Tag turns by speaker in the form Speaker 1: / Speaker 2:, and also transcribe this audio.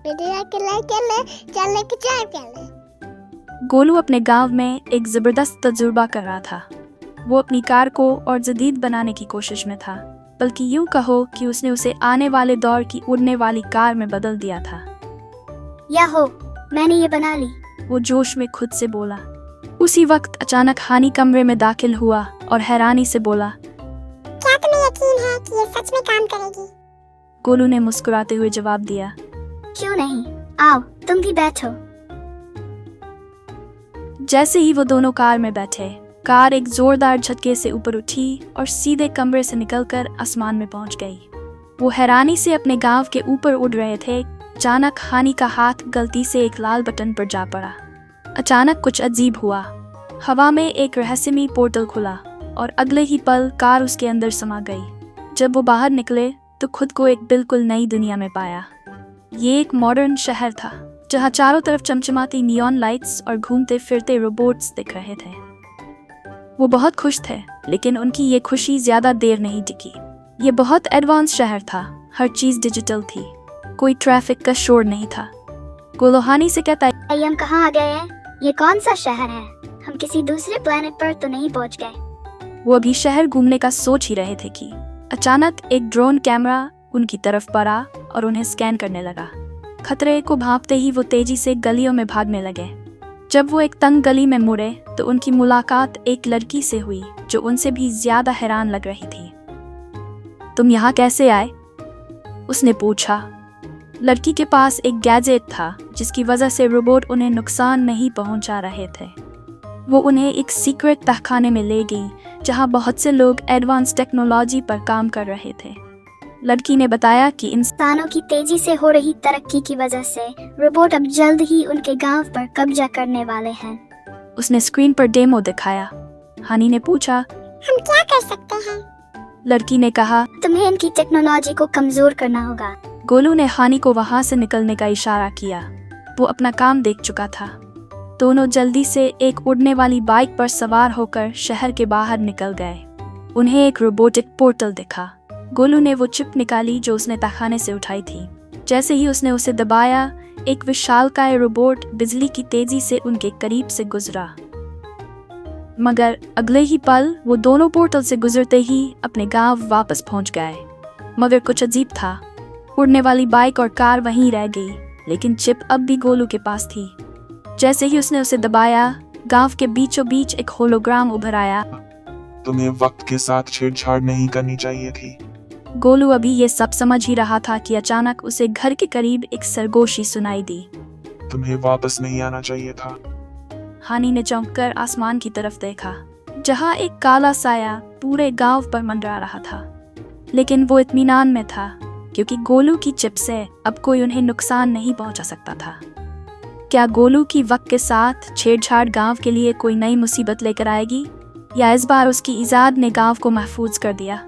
Speaker 1: चलने की चाय प्याले।
Speaker 2: गोलू अपने गांव में एक ज़बरदस्त तजुर्बा कर रहा था। वो अपनी कार को और जदीद बनाने की कोशिश में था, बल्कि यूं कहो कि उसने उसे आने वाले दौर की उड़ने वाली कार में बदल दिया था।
Speaker 1: याहो, मैंने ये बना ली।
Speaker 2: वो जोश में खुद से बोला। उसी वक्त अचानक हानी कमरे में दाखिल हुआ और हैरानी से बोला,
Speaker 1: क्या तुम्हें यकीन है कि ये सच में काम करेगी?
Speaker 2: गोलू ने मुस्कुराते हुए जवाब दिया,
Speaker 1: क्यों नहीं, आओ तुम भी बैठो।
Speaker 2: जैसे ही वो दोनों कार में बैठे, कार एक जोरदार झटके से ऊपर उठी और सीधे कमरे से निकलकर आसमान में पहुंच गई। वो हैरानी से अपने गांव के ऊपर उड़ रहे थे। अचानक हानी का हाथ गलती से एक लाल बटन पर जा पड़ा। अचानक कुछ अजीब हुआ। हवा में एक रहस्यमयी पोर्टल खुला और अगले ही पल कार उसके अंदर समा गई। जब वो बाहर निकले तो खुद को एक बिल्कुल नई दुनिया में पाया। ये एक मॉडर्न शहर था जहाँ चारों तरफ चमचमाती नियॉन लाइट्स और घूमते फिरते रोबोट्स दिख रहे थे। वो बहुत खुश थे, लेकिन उनकी ये खुशी ज्यादा देर नहीं टिकी। ये बहुत एडवांस शहर था, हर चीज डिजिटल थी, कोई ट्रैफिक का शोर नहीं था। गोलू हानी से कहता है,
Speaker 1: हम कहाँ आ गए हैं? ये कौन सा शहर है? हम किसी दूसरे प्लेनेट पर तो नहीं पहुँच गए?
Speaker 2: वो अभी शहर घूमने का सोच ही रहे थे कि अचानक एक ड्रोन कैमरा उनकी तरफ बढ़ा और उन्हें स्कैन करने लगा। खतरे को भांपते ही वो तेजी से गलियों में भागने लगे। जब वो एक तंग गली में मुड़े तो उनकी मुलाकात एक लड़की से हुई जो उनसे भी ज्यादा हैरान लग रही थी। तुम यहाँ कैसे आए? उसने पूछा। लड़की के पास एक गैजेट था जिसकी वजह से रोबोट उन्हें नुकसान नहीं पहुंचा रहे थे। वो उन्हें एक सीक्रेट तहखाने में ले गई जहां बहुत से लोग एडवांस टेक्नोलॉजी पर काम कर रहे थे। लड़की ने बताया कि
Speaker 1: इंसानों की तेजी से हो रही तरक्की की वजह से रोबोट अब जल्द ही उनके गांव पर कब्जा करने वाले हैं।
Speaker 2: उसने स्क्रीन पर डेमो दिखाया। हानी ने पूछा,
Speaker 1: हम क्या कर सकते हैं?
Speaker 2: लड़की ने कहा,
Speaker 1: तुम्हें इनकी टेक्नोलॉजी को कमजोर करना होगा।
Speaker 2: गोलू ने हानी को वहां से निकलने का इशारा किया। वो अपना काम देख चुका था। दोनों जल्दी से एक उड़ने वाली बाइक पर सवार होकर शहर के बाहर निकल गए। उन्हें एक रोबोटिक पोर्टल दिखा। गोलू ने वो चिप निकाली जो उसने तहखाने से उठाई थी। जैसे ही उसने उसे दबाया, एक विशालकाय रोबोट बिजली की तेजी से उनके करीब से गुजरा। मगर अगले ही पल वो दोनों पोर्टल से गुजरते ही अपने गांव वापस पहुंच गए। मगर कुछ अजीब था। उड़ने वाली बाइक और कार वहीं रह गई, लेकिन चिप अब भी गोलू के पास थी। जैसे ही उसने उसे दबाया, गांव के बीचों बीच एक होलोग्राम उभर आया।
Speaker 3: तुम्हें वक्त के साथ छेड़छाड़ नहीं करनी चाहिए थी।
Speaker 2: गोलू अभी ये सब समझ ही रहा था कि अचानक उसे घर के करीब एक सरगोशी सुनाई दी।
Speaker 3: तुम्हें वापस नहीं आना चाहिए था।
Speaker 2: हानी ने चौंककर आसमान की तरफ देखा, जहां एक काला साया पूरे गांव पर मंडरा रहा था। लेकिन वो इत्मीनान में था, क्योंकि गोलू की चिप से अब कोई उन्हें नुकसान नहीं पहुंचा सकता था। क्या गोलू की वक्त के साथ छेड़छाड़ गांव के लिए कोई नई मुसीबत लेकर आएगी, या इस बार उसकी इजाद ने गांव को महफूज कर दिया?